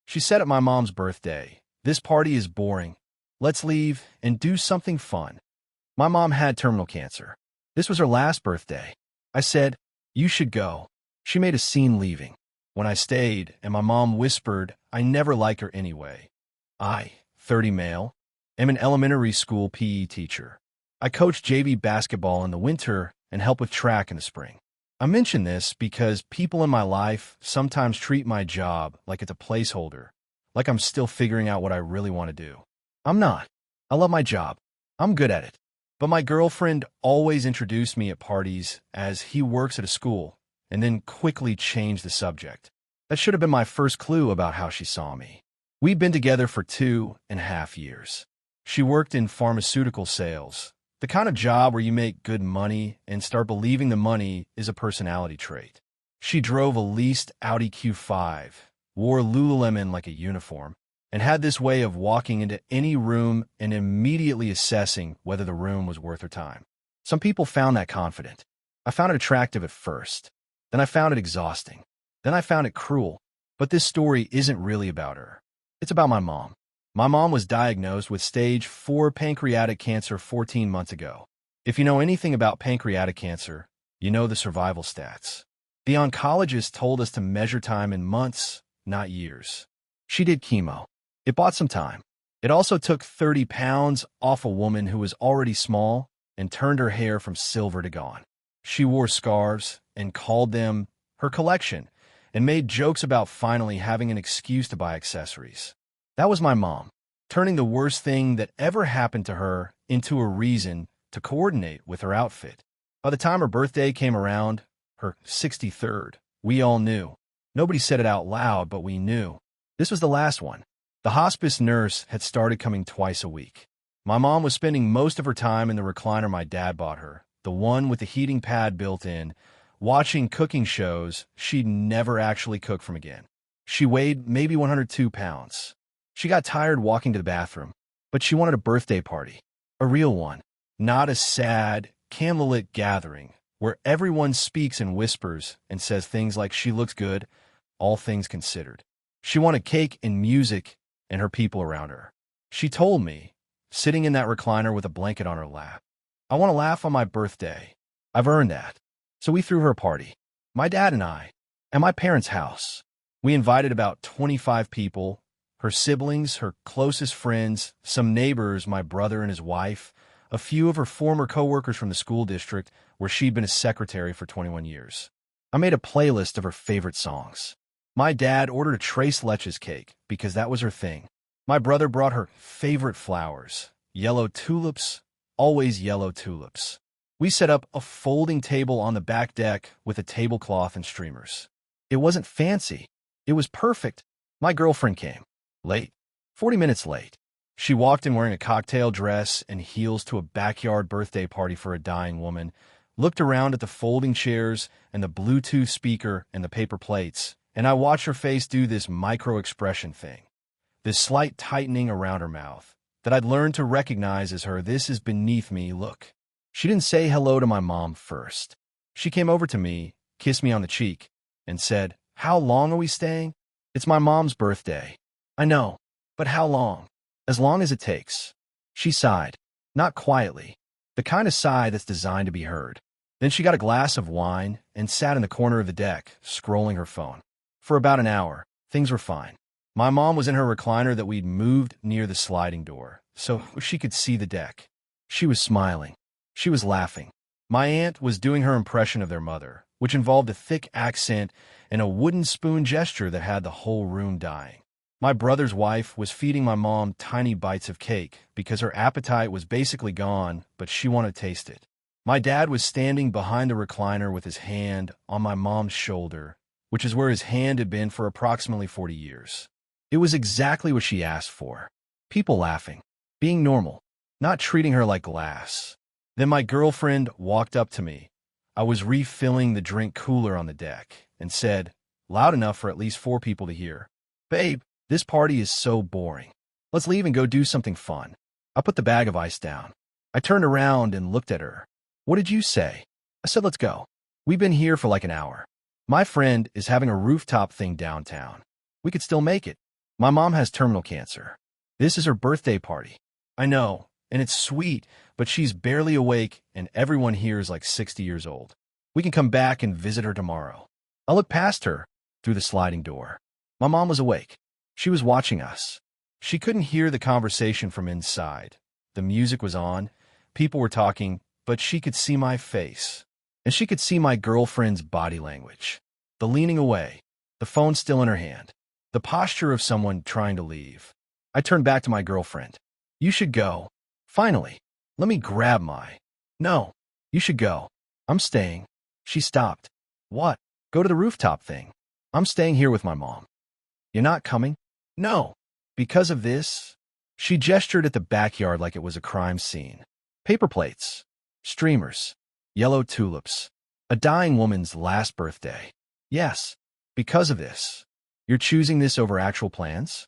She said at my mom's birthday, "This party is boring. Let's leave and do something fun." My mom had terminal cancer. This was her last birthday. I said, "You should go." She made a scene leaving. When I stayed, and my mom whispered, "I never like her anyway." I, 30 male, am an elementary school PE teacher. I coach JV basketball in the winter and help with track in the spring. I mention this because people in my life sometimes treat my job like it's a placeholder, like I'm still figuring out what I really want to do. I'm not. I love my job. I'm good at it. But my girlfriend always introduced me at parties as he works at a school, and then quickly changed the subject. That should have been my first clue about how she saw me. We'd been together for 2.5 years. She worked in pharmaceutical sales, the kind of job where you make good money and start believing the money is a personality trait. She drove a leased Audi Q5, wore Lululemon like a uniform, and had this way of walking into any room and immediately assessing whether the room was worth her time. Some people found that confident. I found it attractive at first. Then I found it exhausting. Then I found it cruel. But this story isn't really about her. It's about my mom. My mom was diagnosed with stage 4 pancreatic cancer 14 months ago. If you know anything about pancreatic cancer, you know the survival stats. The oncologist told us to measure time in months, not years. She did chemo. It bought some time. It also took 30 pounds off a woman who was already small and turned her hair from silver to gone. She wore scarves and called them her collection and made jokes about finally having an excuse to buy accessories. That was my mom, turning the worst thing that ever happened to her into a reason to coordinate with her outfit. By the time her birthday came around, her 63rd, we all knew. Nobody said it out loud, but we knew. This was the last one. The hospice nurse had started coming twice a week. My mom was spending most of her time in the recliner my dad bought her, the one with the heating pad built in, watching cooking shows she'd never actually cook from again. She weighed maybe 102 pounds. She got tired walking to the bathroom, but she wanted a birthday party, a real one, not a sad, candlelit gathering where everyone speaks in whispers and says things like she looks good, all things considered. She wanted cake and music and her people around her. She told me, sitting in that recliner with a blanket on her lap, "I want to laugh on my birthday. I've earned that." So we threw her a party. My dad and I, at my parents' house. We invited about 25 people, her siblings, her closest friends, some neighbors, my brother and his wife, a few of her former coworkers from the school district where she'd been a secretary for 21 years. I made a playlist of her favorite songs. My dad ordered a tres leches cake because that was her thing. My brother brought her favorite flowers, yellow tulips, always yellow tulips. We set up a folding table on the back deck with a tablecloth and streamers. It wasn't fancy. It was perfect. My girlfriend came. Late. 40 minutes late. She walked in wearing a cocktail dress and heels to a backyard birthday party for a dying woman, looked around at the folding chairs and the Bluetooth speaker and the paper plates, and I watched her face do this micro-expression thing, this slight tightening around her mouth, that I'd learned to recognize as her "this is beneath me" look. She didn't say hello to my mom first. She came over to me, kissed me on the cheek, and said, "How long are we staying?" "It's my mom's birthday." "I know, but how long?" "As long as it takes." She sighed, not quietly, the kind of sigh that's designed to be heard. Then she got a glass of wine and sat in the corner of the deck, scrolling her phone. For about an hour, things were fine. My mom was in her recliner that we'd moved near the sliding door, so she could see the deck. She was smiling. She was laughing. My aunt was doing her impression of their mother, which involved a thick accent and a wooden spoon gesture that had the whole room dying. My brother's wife was feeding my mom tiny bites of cake because her appetite was basically gone, but she wanted to taste it. My dad was standing behind the recliner with his hand on my mom's shoulder, which is where his hand had been for approximately 40 years. It was exactly what she asked for. People laughing, being normal, not treating her like glass. Then my girlfriend walked up to me. I was refilling the drink cooler on the deck and said, loud enough for at least 4 people to hear, "Babe, this party is so boring. Let's leave and go do something fun." I put the bag of ice down. I turned around and looked at her. "What did you say?" I said, "Let's go. We've been here for like an hour. My friend is having a rooftop thing downtown. We could still make it." My mom has terminal cancer. This is her birthday party. I know, and it's sweet, but she's barely awake, and everyone here is like 60 years old. We can come back and visit her tomorrow. I looked past her through the sliding door. My mom was awake. She was watching us. She couldn't hear the conversation from inside. The music was on. People were talking, but she could see my face. And she could see my girlfriend's body language. The leaning away, the phone still in her hand, the posture of someone trying to leave. I turned back to my girlfriend. You should go. Finally. Let me grab my. No. You should go. I'm staying. She stopped. What? Go to the rooftop thing. I'm staying here with my mom. You're not coming? No. Because of this? She gestured at the backyard like it was a crime scene. Paper plates. Streamers. Yellow tulips. A dying woman's last birthday. Yes. Because of this. You're choosing this over actual plans?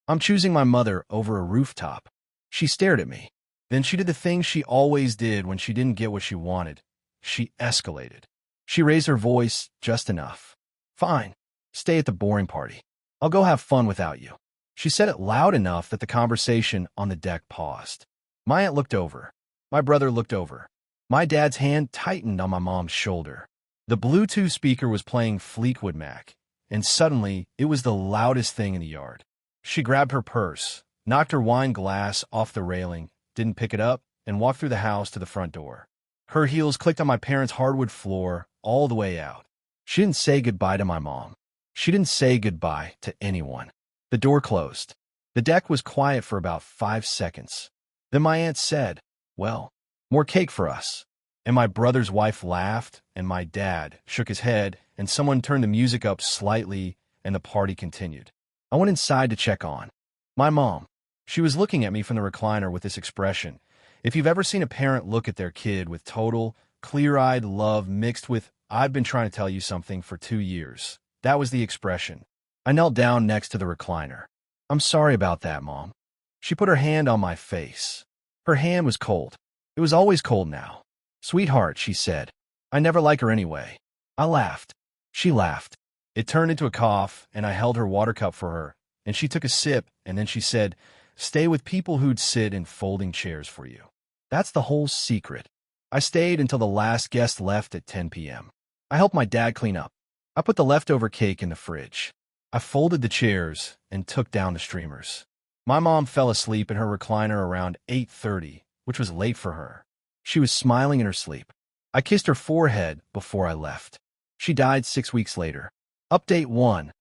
I'm choosing my mother over a rooftop. She stared at me. Then she did the thing she always did when she didn't get what she wanted. She escalated. She raised her voice just enough. Fine. Stay at the boring party. I'll go have fun without you. She said it loud enough that the conversation on the deck paused. My aunt looked over. My brother looked over. My dad's hand tightened on my mom's shoulder. The Bluetooth speaker was playing Fleetwood Mac, and suddenly it was the loudest thing in the yard. She grabbed her purse, knocked her wine glass off the railing, didn't pick it up, and walked through the house to the front door. Her heels clicked on my parents' hardwood floor all the way out. She didn't say goodbye to my mom. She didn't say goodbye to anyone. The door closed. The deck was quiet for about 5 seconds. Then my aunt said, well, more cake for us. And my brother's wife laughed, and my dad shook his head, and someone turned the music up slightly, and the party continued. I went inside to check on my mom. She was looking at me from the recliner with this expression. If you've ever seen a parent look at their kid with total, clear-eyed love mixed with, I've been trying to tell you something for 2 years, that was the expression. I knelt down next to the recliner. I'm sorry about that, Mom. She put her hand on my face. Her hand was cold. It was always cold now. Sweetheart, she said. I never like her anyway. I laughed. She laughed. It turned into a cough, and I held her water cup for her, and she took a sip, and then she said, stay with people who'd sit in folding chairs for you. That's the whole secret. I stayed until the last guest left at 10 p.m. I helped my dad clean up. I put the leftover cake in the fridge. I folded the chairs and took down the streamers. My mom fell asleep in her recliner around 8:30, which was late for her. She was smiling in her sleep. I kissed her forehead before I left. She died 6 weeks later. Update 1.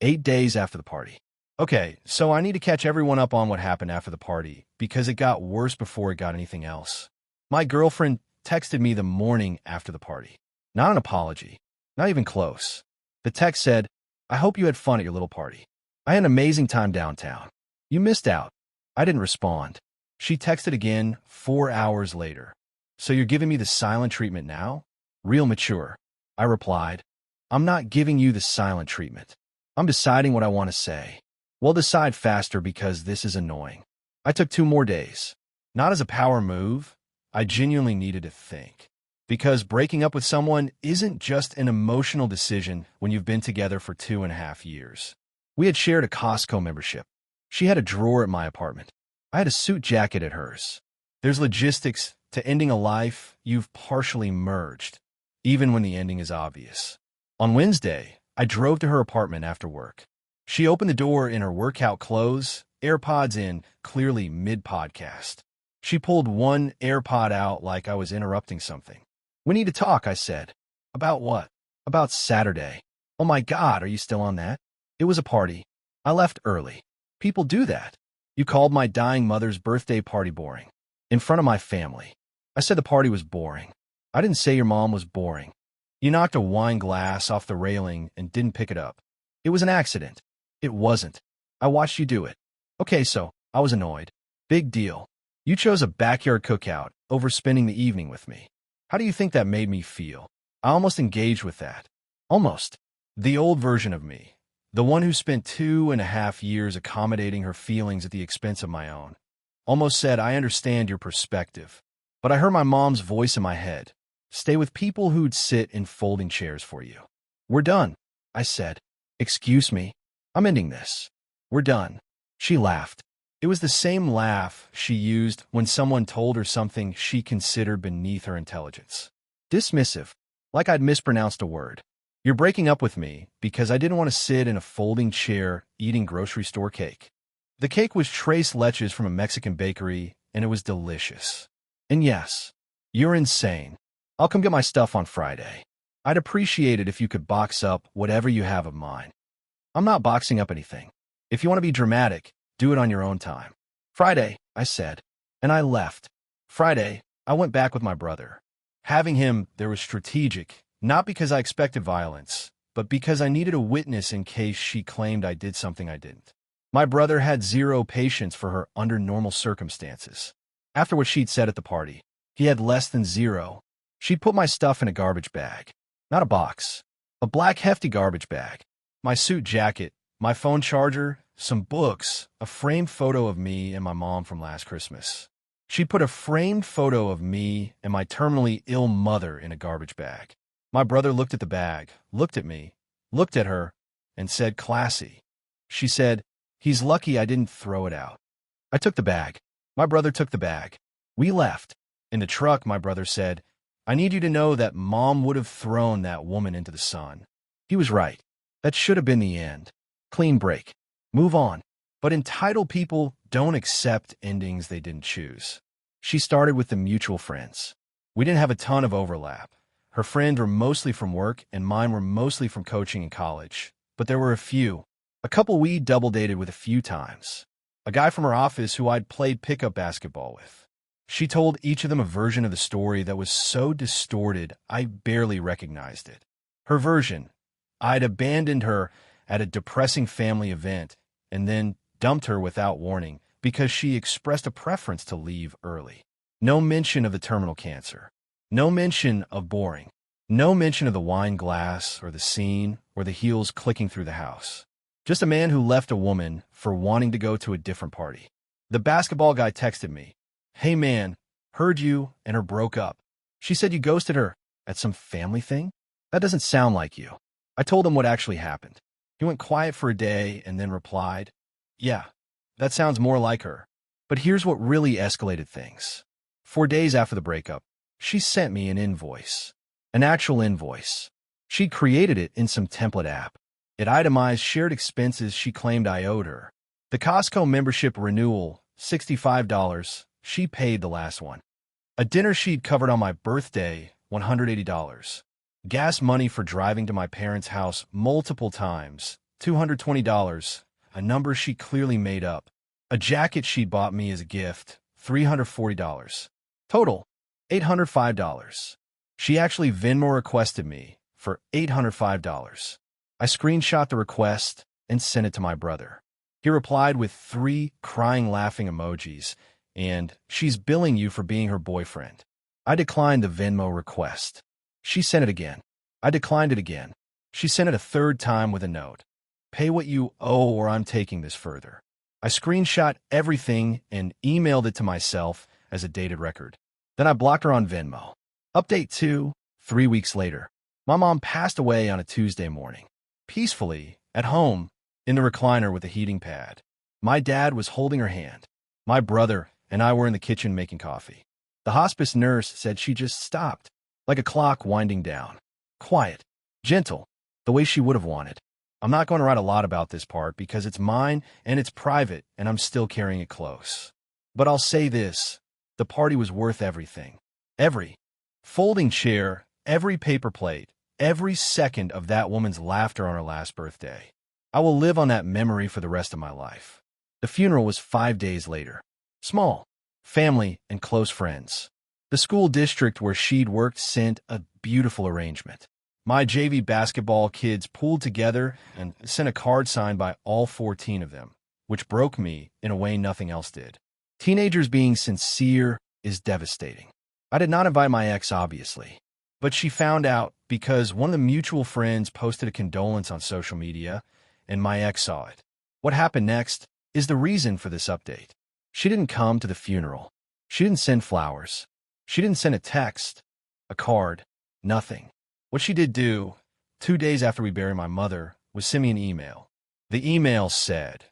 8 days after the party. Okay, so I need to catch everyone up on what happened after the party, because it got worse before it got anything else. My girlfriend texted me the morning after the party. Not an apology. Not even close. The text said, I hope you had fun at your little party. I had an amazing time downtown. You missed out. I didn't respond. She texted again 4 hours later. So you're giving me the silent treatment now? Real mature. I replied, I'm not giving you the silent treatment. I'm deciding what I want to say. We'll decide faster because this is annoying. I took 2 more days. Not as a power move. I genuinely needed to think. Because breaking up with someone isn't just an emotional decision when you've been together for 2.5 years. We had shared a Costco membership. She had a drawer at my apartment. I had a suit jacket at hers. There's logistics to ending a life you've partially merged, even when the ending is obvious. On Wednesday, I drove to her apartment after work. She opened the door in her workout clothes, AirPods in, clearly mid-podcast. She pulled one AirPod out like I was interrupting something. We need to talk, I said. About what? About Saturday. Oh my God, are you still on that? It was a party. I left early. People do that. You called my dying mother's birthday party boring. In front of my family. I said the party was boring. I didn't say your mom was boring. You knocked a wine glass off the railing and didn't pick it up. It was an accident. It wasn't. I watched you do it. Okay, so I was annoyed. Big deal. You chose a backyard cookout over spending the evening with me. How do you think that made me feel? I almost engaged with that. Almost. The old version of me. The one who spent 2.5 years accommodating her feelings at the expense of my own. Almost said, I understand your perspective. But I heard my mom's voice in my head. Stay with people who'd sit in folding chairs for you. We're done, I said. Excuse me. I'm ending this. We're done. She laughed. It was the same laugh she used when someone told her something she considered beneath her intelligence. Dismissive, like I'd mispronounced a word. You're breaking up with me because I didn't want to sit in a folding chair eating grocery store cake. The cake was tres leches from a Mexican bakery, and it was delicious. And yes, you're insane. I'll come get my stuff on Friday. I'd appreciate it if you could box up whatever you have of mine. I'm not boxing up anything. If you want to be dramatic, do it on your own time. Friday, I said, and I left. Friday, I went back with my brother. Having him there was strategic, not because I expected violence, but because I needed a witness in case she claimed I did something I didn't. My brother had zero patience for her under normal circumstances. After what she'd said at the party, he had less than zero. She'd put my stuff in a garbage bag. Not a box. A black hefty garbage bag. My suit jacket, my phone charger, some books, a framed photo of me and my mom from last Christmas. She put a framed photo of me and my terminally ill mother in a garbage bag. My brother looked at the bag, looked at me, looked at her, and said, "Classy." She said, "He's lucky I didn't throw it out." I took the bag. My brother took the bag. We left. In the truck, my brother said, "I need you to know that Mom would have thrown that woman into the sun." He was right. That should have been the end. Clean break. Move on. But entitled people don't accept endings they didn't choose. She started with the mutual friends. We didn't have a ton of overlap. Her friends were mostly from work, and mine were mostly from coaching in college. But there were a few. A couple we double-dated with a few times. A guy from her office who I'd played pickup basketball with. She told each of them a version of the story that was so distorted I barely recognized it. Her version: I'd abandoned her at a depressing family event and then dumped her without warning because she expressed a preference to leave early. No mention of the terminal cancer. No mention of boring. No mention of the wine glass or the scene or the heels clicking through the house. Just a man who left a woman for wanting to go to a different party. The basketball guy texted me, "Hey man, heard you and her broke up. She said you ghosted her at some family thing? That doesn't sound like you." I told him what actually happened. He went quiet for a day and then replied, "Yeah, that sounds more like her." But here's what really escalated things. 4 days after the breakup, she sent me an invoice. An actual invoice. She'd created it in some template app. It itemized shared expenses she claimed I owed her. The Costco membership renewal, $65. She paid the last one. A dinner she'd covered on my birthday, $180. Gas money for driving to my parents' house multiple times, $220, a number she clearly made up. A jacket she'd bought me as a gift, $340. Total, $805. She actually Venmo requested me for $805. I screenshot the request and sent it to my brother. He replied with 3 crying laughing emojis and, "She's billing you for being her boyfriend." I declined the Venmo request. She sent it again. I declined it again. She sent it a third time with a note. "Pay what you owe or I'm taking this further." I screenshot everything and emailed it to myself as a dated record. Then I blocked her on Venmo. Update 2, 3 weeks later. My mom passed away on a Tuesday morning. Peacefully, at home, in the recliner with a heating pad. My dad was holding her hand. My brother and I were in the kitchen making coffee. The hospice nurse said she just stopped, like a clock winding down. Quiet, gentle, the way she would have wanted. I'm not going to write a lot about this part because it's mine and it's private and I'm still carrying it close. But I'll say this, the party was worth everything. Every folding chair, every paper plate, every second of that woman's laughter on her last birthday. I will live on that memory for the rest of my life. The funeral was 5 days later. Small, family, and close friends. The school district where she'd worked sent a beautiful arrangement. My JV basketball kids pooled together and sent a card signed by all 14 of them, which broke me in a way nothing else did. Teenagers being sincere is devastating. I did not invite my ex, obviously, but she found out because one of the mutual friends posted a condolence on social media, and my ex saw it. What happened next is the reason for this update. She didn't come to the funeral. She didn't send flowers. She didn't send a text, a card, nothing. What she did do, 2 days after we buried my mother, was send me an email. The email said,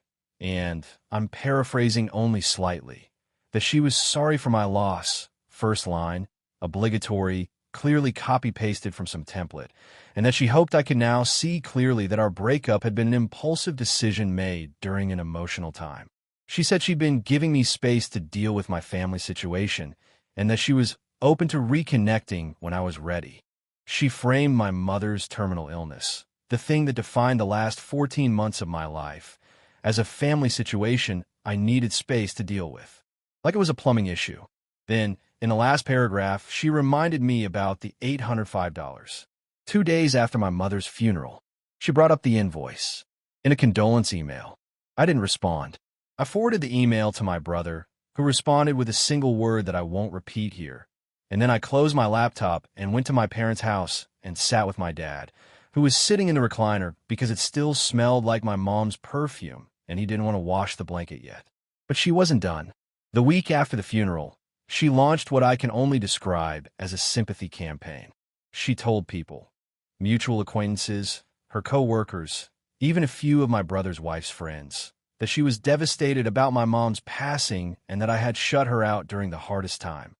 and I'm paraphrasing only slightly, that she was sorry for my loss, first line, obligatory, clearly copy-pasted from some template, and that she hoped I could now see clearly that our breakup had been an impulsive decision made during an emotional time. She said she'd been giving me space to deal with my family situation, and that she was open to reconnecting when I was ready. She framed my mother's terminal illness, the thing that defined the last 14 months of my life, as a family situation I needed space to deal with, like it was a plumbing issue. Then, in the last paragraph, she reminded me about the $805. 2 days after my mother's funeral, she brought up the invoice. In a condolence email, I didn't respond. I forwarded the email to my brother, who responded with a single word that I won't repeat here. And then I closed my laptop and went to my parents' house and sat with my dad, who was sitting in the recliner because it still smelled like my mom's perfume, and he didn't want to wash the blanket yet. But she wasn't done. The week after the funeral, she launched what I can only describe as a sympathy campaign. She told people, mutual acquaintances, her co-workers, even a few of my brother's wife's friends, that she was devastated about my mom's passing and that I had shut her out during the hardest time.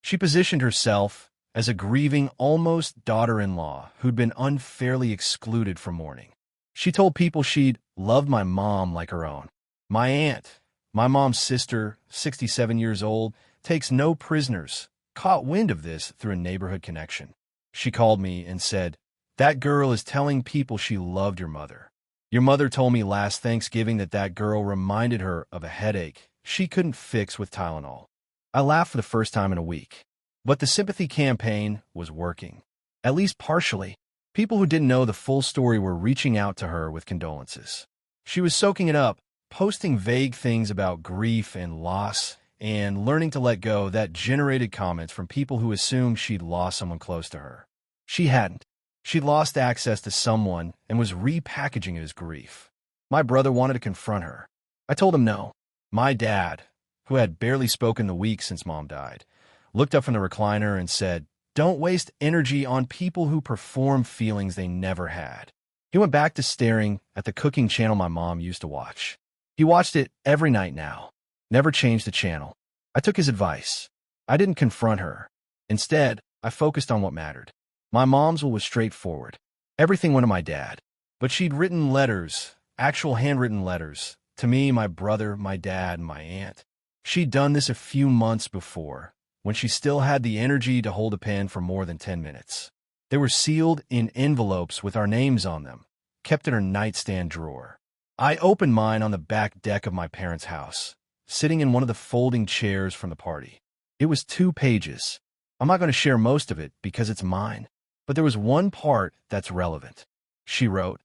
She positioned herself as a grieving, almost daughter-in-law who'd been unfairly excluded from mourning. She told people she'd loved my mom like her own. My aunt, my mom's sister, 67 years old, takes no prisoners, caught wind of this through a neighborhood connection. She called me and said, "That girl is telling people she loved your mother. Your mother told me last Thanksgiving that girl reminded her of a headache she couldn't fix with Tylenol." I laughed for the first time in a week. But the sympathy campaign was working, at least partially. People who didn't know the full story were reaching out to her with condolences. She was soaking it up, posting vague things about grief and loss, and learning to let go that generated comments from people who assumed she'd lost someone close to her. She hadn't. She'd lost access to someone and was repackaging it as grief. My brother wanted to confront her. I told him no. My dad, who had barely spoken the week since Mom died, looked up from the recliner and said, "Don't waste energy on people who perform feelings they never had." He went back to staring at the cooking channel my mom used to watch. He watched it every night now, never changed the channel. I took his advice. I didn't confront her. Instead, I focused on what mattered. My mom's will was straightforward. Everything went to my dad. But she'd written letters, actual handwritten letters, to me, my brother, my dad, and my aunt. She'd done this a few months before, when she still had the energy to hold a pen for more than 10 minutes. They were sealed in envelopes with our names on them, kept in her nightstand drawer. I opened mine on the back deck of my parents' house, sitting in one of the folding chairs from the party. It was 2 pages. I'm not going to share most of it because it's mine, but there was one part that's relevant. She wrote,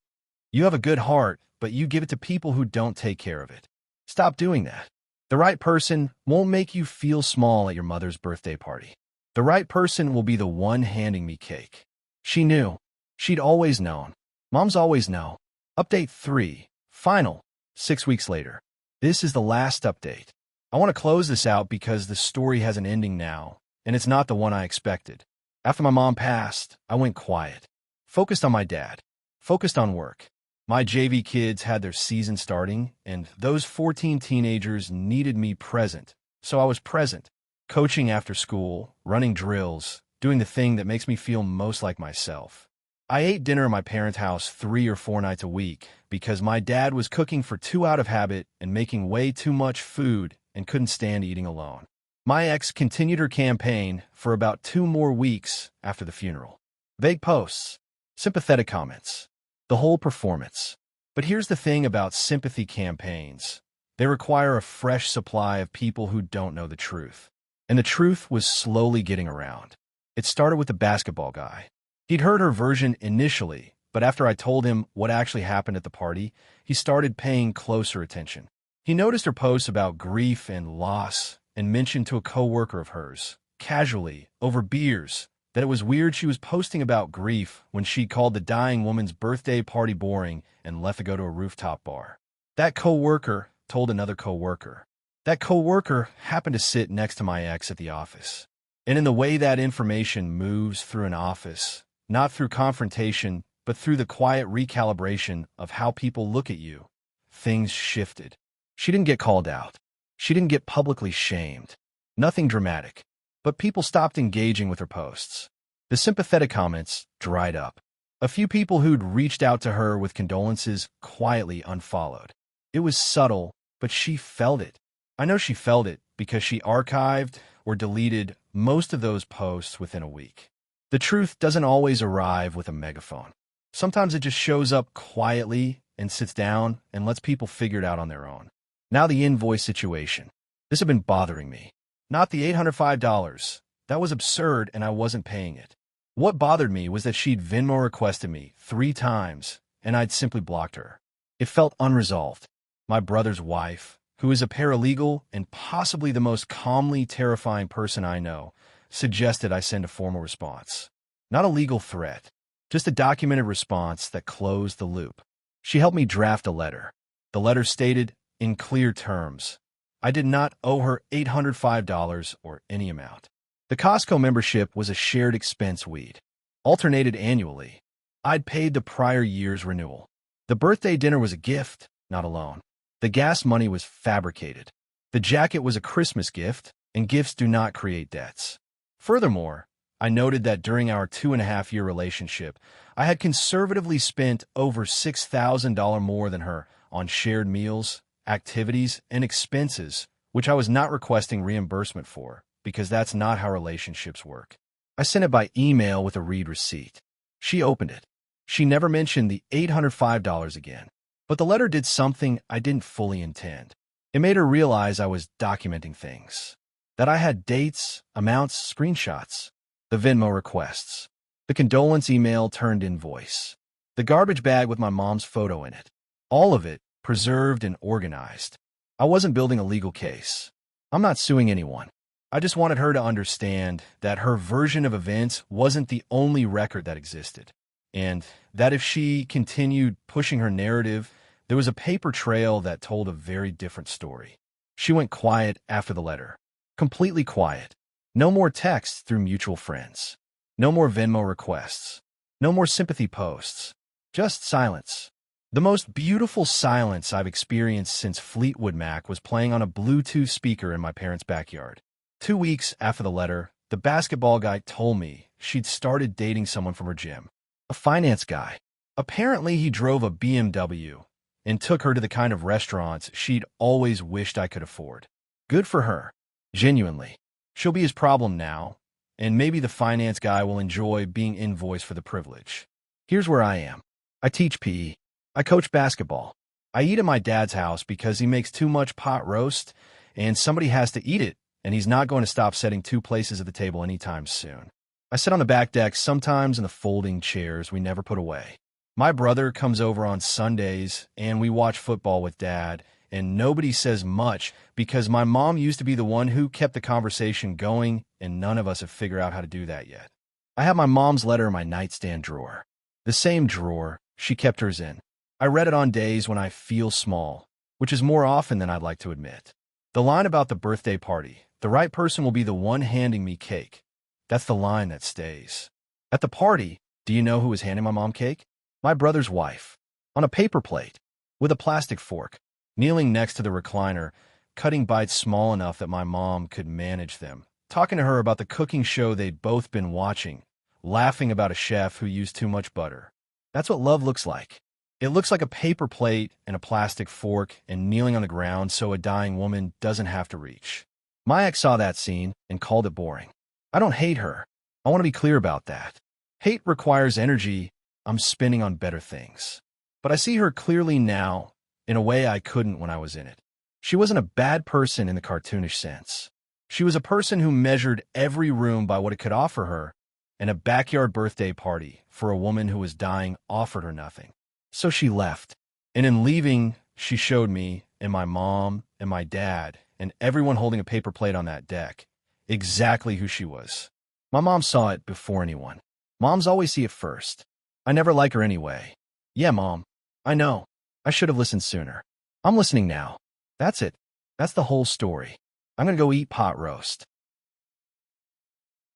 "You have a good heart, but you give it to people who don't take care of it. Stop doing that. The right person won't make you feel small at your mother's birthday party. The right person will be the one handing me cake." She knew. She'd always known. Moms always know. Update 3. Final. 6 weeks later. This is the last update. I want to close this out because the story has an ending now, and it's not the one I expected. After my mom passed, I went quiet. Focused on my dad. Focused on work. My JV kids had their season starting, and those 14 teenagers needed me present, so I was present. Coaching after school, running drills, doing the thing that makes me feel most like myself. I ate dinner at my parents' house 3 or 4 nights a week because my dad was cooking for 2 out of habit and making way too much food and couldn't stand eating alone. My ex continued her campaign for about 2 more weeks after the funeral. Vague posts, sympathetic comments, the whole performance. But here's the thing about sympathy campaigns. They require a fresh supply of people who don't know the truth. And the truth was slowly getting around. It started with the basketball guy. He'd heard her version initially, but after I told him what actually happened at the party, he started paying closer attention. He noticed her posts about grief and loss and mentioned to a coworker of hers, casually, over beers, that it was weird she was posting about grief when she called the dying woman's birthday party boring and left to go to a rooftop bar. That coworker told another coworker. That coworker happened to sit next to my ex at the office. And in the way that information moves through an office, not through confrontation, but through the quiet recalibration of how people look at you, things shifted. She didn't get called out. She didn't get publicly shamed. Nothing dramatic. But people stopped engaging with her posts. The sympathetic comments dried up. A few people who'd reached out to her with condolences quietly unfollowed. It was subtle, but she felt it. I know she felt it because she archived or deleted most of those posts within a week. The truth doesn't always arrive with a megaphone. Sometimes it just shows up quietly and sits down and lets people figure it out on their own. Now the invoice situation. This had been bothering me. Not the $805. That was absurd and I wasn't paying it. What bothered me was that she'd Venmo requested me 3 times and I'd simply blocked her. It felt unresolved. My brother's wife, who is a paralegal and possibly the most calmly terrifying person I know, suggested I send a formal response. Not a legal threat, just a documented response that closed the loop. She helped me draft a letter. The letter stated, in clear terms, I did not owe her $805 or any amount. The Costco membership was a shared expense we'd alternated annually. I'd paid the prior year's renewal. The birthday dinner was a gift, not a loan. The gas money was fabricated. The jacket was a Christmas gift, and gifts do not create debts. Furthermore, I noted that during our 2.5-year relationship, I had conservatively spent over $6,000 more than her on shared meals, activities, and expenses, which I was not requesting reimbursement for, because that's not how relationships work. I sent it by email with a read receipt. She opened it. She never mentioned the $805 again. But the letter did something I didn't fully intend. It made her realize I was documenting things. That I had dates, amounts, screenshots, the Venmo requests, the condolence email turned invoice, the garbage bag with my mom's photo in it. All of it preserved and organized. I wasn't building a legal case. I'm not suing anyone. I just wanted her to understand that her version of events wasn't the only record that existed, and that if she continued pushing her narrative, there was a paper trail that told a very different story. She went quiet after the letter. Completely quiet. No more texts through mutual friends. No more Venmo requests. No more sympathy posts. Just silence. The most beautiful silence I've experienced since Fleetwood Mac was playing on a Bluetooth speaker in my parents' backyard. 2 weeks after the letter, the basketball guy told me she'd started dating someone from her gym. A finance guy. Apparently, he drove a BMW and took her to the kind of restaurants she'd always wished I could afford. Good for her. Genuinely. She'll be his problem now, and maybe the finance guy will enjoy being invoiced for the privilege. Here's where I am. I teach PE. I coach basketball. I eat at my dad's house because he makes too much pot roast, and somebody has to eat it, and he's not going to stop setting 2 places at the table anytime soon. I sit on the back deck sometimes in the folding chairs we never put away. My brother comes over on Sundays, and we watch football with Dad, and nobody says much because my mom used to be the one who kept the conversation going, and none of us have figured out how to do that yet. I have my mom's letter in my nightstand drawer. The same drawer she kept hers in. I read it on days when I feel small, which is more often than I'd like to admit. The line about the birthday party, the right person will be the one handing me cake. That's the line that stays. At the party, do you know who was handing my mom cake? My brother's wife. On a paper plate, with a plastic fork, kneeling next to the recliner, cutting bites small enough that my mom could manage them, talking to her about the cooking show they'd both been watching, laughing about a chef who used too much butter. That's what love looks like. It looks like a paper plate and a plastic fork and kneeling on the ground so a dying woman doesn't have to reach. My ex saw that scene and called it boring. I don't hate her. I want to be clear about that. Hate requires energy I'm spending on better things. But I see her clearly now in a way I couldn't when I was in it. She wasn't a bad person in the cartoonish sense. She was a person who measured every room by what it could offer her, and a backyard birthday party for a woman who was dying offered her nothing. So she left. And in leaving, she showed me and my mom and my dad and everyone holding a paper plate on that deck exactly who she was. My mom saw it before anyone. Moms always see it first. I never like her anyway. Yeah, Mom. I know. I should have listened sooner. I'm listening now. That's it. That's the whole story. I'm gonna go eat pot roast.